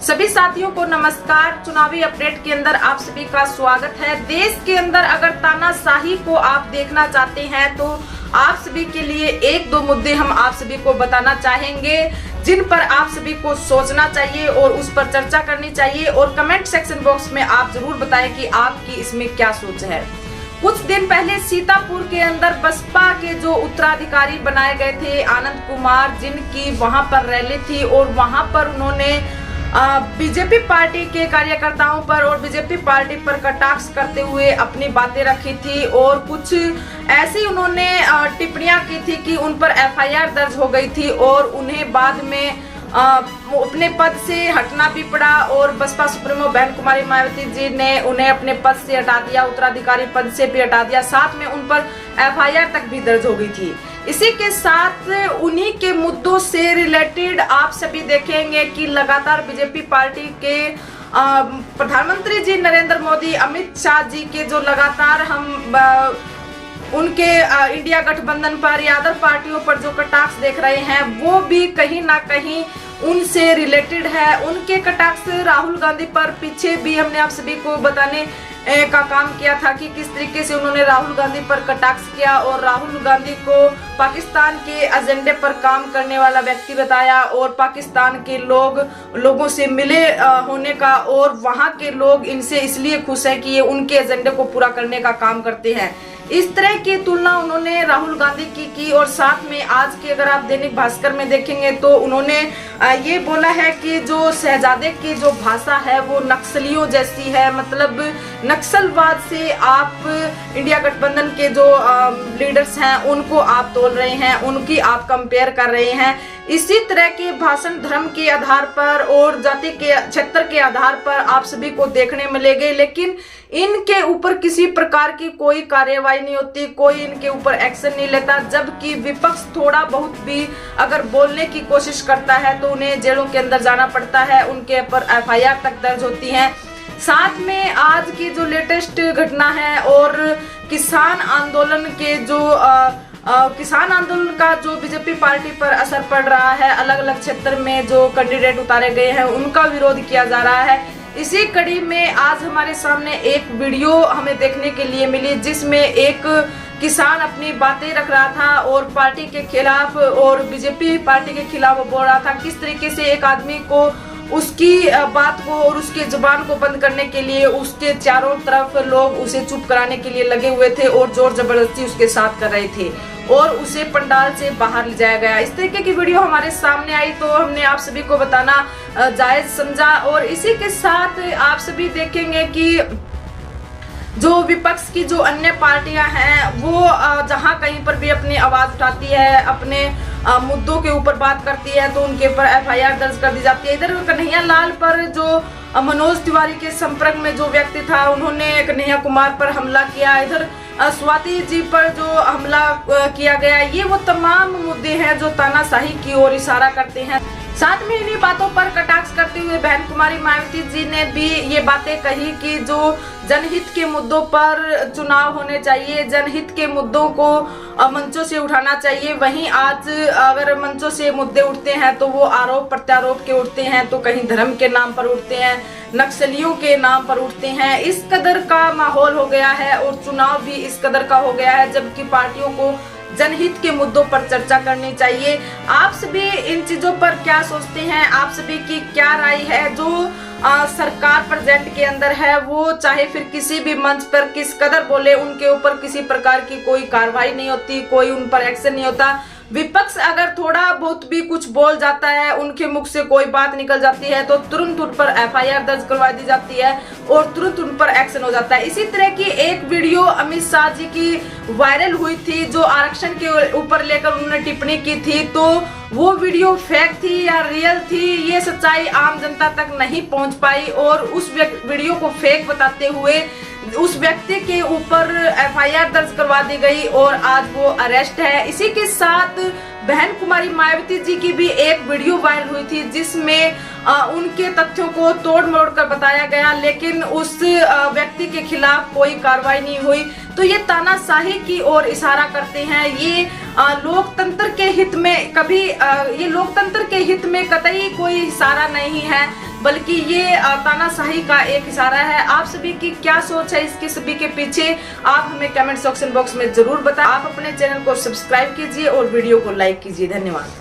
सभी साथियों को नमस्कार। चुनावी अपडेट के अंदर आप सभी का स्वागत है। देश के अंदर अगर तानाशाही को आप देखना चाहते हैं तो आप सभी के लिए एक दो मुद्दे हम आप सभी को बताना चाहेंगे, जिन पर आप सभी को सोचना चाहिए और उस पर चर्चा करनी चाहिए। और कमेंट सेक्शन बॉक्स में आप जरूर बताएं कि आपकी इसमें क्या सोच है। कुछ दिन पहले सीतापुर के अंदर बसपा के जो उत्तराधिकारी बनाए गए थे आनंद कुमार, जिनकी वहां पर रैली थी और वहां पर उन्होंने बीजेपी पार्टी के कार्यकर्ताओं पर और बीजेपी पार्टी पर कटाक्ष करते हुए अपनी बातें रखी थी और कुछ ऐसी उन्होंने टिप्पणियां की थी कि उन पर एफआईआर दर्ज हो गई थी और उन्हें बाद में अपने पद से हटना भी पड़ा। और बसपा सुप्रीमो बहन कुमारी मायावती जी ने उन्हें अपने पद से हटा दिया, उत्तराधिकारी पद से भी हटा दिया, साथ में उन पर एफआईआर तक भी दर्ज हो गई थी। इसी के साथ उन्हीं के मुद्दों से रिलेटेड आप सभी देखेंगे कि लगातार बीजेपी पार्टी के प्रधानमंत्री जी नरेंद्र मोदी, अमित शाह जी के जो लगातार हम उनके इंडिया गठबंधन पर या अदर पार्टियों पर जो कटाक्ष देख रहे हैं वो भी कहीं ना कहीं उनसे रिलेटेड है। उनके कटाक्ष राहुल गांधी पर पीछे भी हमने आप सभी को बताने का काम किया था कि किस तरीके से उन्होंने राहुल गांधी पर कटाक्ष किया और राहुल गांधी को पाकिस्तान के एजेंडे पर काम करने वाला व्यक्ति बताया और पाकिस्तान के लोगों से मिले होने का, और वहां के लोग इनसे इसलिए खुश है कि ये उनके एजेंडे को पूरा करने का काम करते हैं। इस तरह की तुलना उन्होंने राहुल गांधी की और साथ में आज के अगर आप दैनिक भास्कर में देखेंगे तो उन्होंने ये बोला है कि जो शहजादे की जो भाषा है वो नक्सलियों जैसी है, मतलब नक्सलवाद से आप इंडिया गठबंधन के जो लीडर्स हैं उनको आप तोल रहे हैं, उनकी आप कंपेयर कर रहे हैं। इसी तरह के भाषण धर्म के आधार पर और जाति के क्षेत्र के आधार पर आप सभी को देखने मिलेंगे, लेकिन इनके ऊपर किसी प्रकार की कोई कार्यवाही नहीं होती, कोई इनके ऊपर एक्शन नहीं लेता। जबकि विपक्ष थोड़ा बहुत भी अगर बोलने की कोशिश करता है तो उन्हें जेलों के अंदर जाना पड़ता है, उनके ऊपर एफआईआर तक दर्ज होती है। साथ में आज की जो लेटेस्ट घटना है और किसान आंदोलन के जो किसान आंदोलन का जो बीजेपी पार्टी पर असर पड़ रहा है, अलग अलग क्षेत्र में जो कैंडिडेट उतारे गए हैं उनका विरोध किया जा रहा है। इसी कड़ी में आज हमारे सामने एक वीडियो हमें देखने के लिए मिली जिसमें एक किसान अपनी बातें रख रहा था और पार्टी के खिलाफ और बीजेपी पार्टी के खिलाफ बोल रहा था। किस तरीके से एक आदमी को उसकी बात को और उसकी जुबान को बंद करने के लिए उसके चारों तरफ लोग उसे चुप कराने के लिए लगे हुए थे और जोर जबरदस्ती उसके साथ कर रहे थे और उसे पंडाल से बाहर ले जाया गया। इस तरीके की वीडियो हमारे सामने आई तो हमने आप सभी को बताना जायज समझा। और इसी के साथ आप सभी देखेंगे कि जो विपक्ष की जो अन्य पार्टियां हैं वो जहां कहीं पर भी अपनी आवाज उठाती है, अपने मुद्दों के ऊपर बात करती है तो उनके ऊपर एफआईआर दर्ज कर दी जाती है। इधर कन्हैया लाल पर जो मनोज तिवारी के संपर्क में जो व्यक्ति था उन्होंने कन्हैया कुमार पर हमला किया, इधर स्वाति जी पर जो हमला किया गया, ये वो तमाम मुद्दे हैं जो तानाशाही की ओर इशारा करते हैं। साथ में इन्हीं बातों पर कटाक्ष करते हुए बहन कुमारी मायावती जी ने भी ये बातें कही कि जो जनहित के मुद्दों पर चुनाव होने चाहिए, जनहित के मुद्दों को मंचों से उठाना चाहिए। वहीं आज अगर मंचों से मुद्दे उठते हैं तो वो आरोप प्रत्यारोप के उठते हैं, तो कहीं धर्म के नाम पर उठते हैं, नक्सलियों के नाम पर उठते हैं। इस कदर का माहौल हो गया है और चुनाव भी इस कदर का हो गया है, जबकि पार्टियों को जनहित के मुद्दों पर चर्चा करनी चाहिए। आप सभी इन चीजों पर क्या सोचते हैं, आप सभी की क्या राय है? जो सरकार प्रेजेंट के अंदर है वो चाहे फिर किसी भी मंच पर किस कदर बोले, उनके ऊपर किसी प्रकार की कोई कार्रवाई नहीं होती, कोई उन पर एक्शन नहीं होता। विपक्ष अगर थोड़ा बहुत भी कुछ बोल जाता है, उनके मुख से कोई बात निकल जाती है तो तुरंत उन पर एफआईआर दर्ज करवा दी जाती है और तुरंत उन पर एक्शन हो जाता है। इसी तरह की एक वीडियो अमित शाह जी की वायरल हुई थी जो आरक्षण के ऊपर लेकर उन्होंने टिप्पणी की थी, तो वो वीडियो फेक थी या रियल थी ये सच्चाई आम जनता तक नहीं पहुंच पाई और उस वीडियो को फेक बताते हुए उस व्यक्ति के ऊपर एफआईआर दर्ज करवा दी गई और आज वो अरेस्ट है। इसी के साथ बहन कुमारी मायावती जी की भी एक वीडियो वायरल हुई थी जिसमें उनके तथ्यों को तोड़ मरोड़ कर बताया गया, लेकिन उस व्यक्ति के खिलाफ कोई कार्रवाई नहीं हुई। तो ये तानाशाही की ओर इशारा करते हैं। ये लोकतंत्र के हित में कभी ये लोकतंत्र के हित में कतई कोई इशारा नहीं है। बल्कि ये तानाशाही का एक इशारा है। आप सभी की क्या सोच है इसके सभी के पीछे, आप हमें कमेंट सेक्शन बॉक्स में जरूर बताएं। आप अपने चैनल को सब्सक्राइब कीजिए और वीडियो को लाइक कीजिए। धन्यवाद।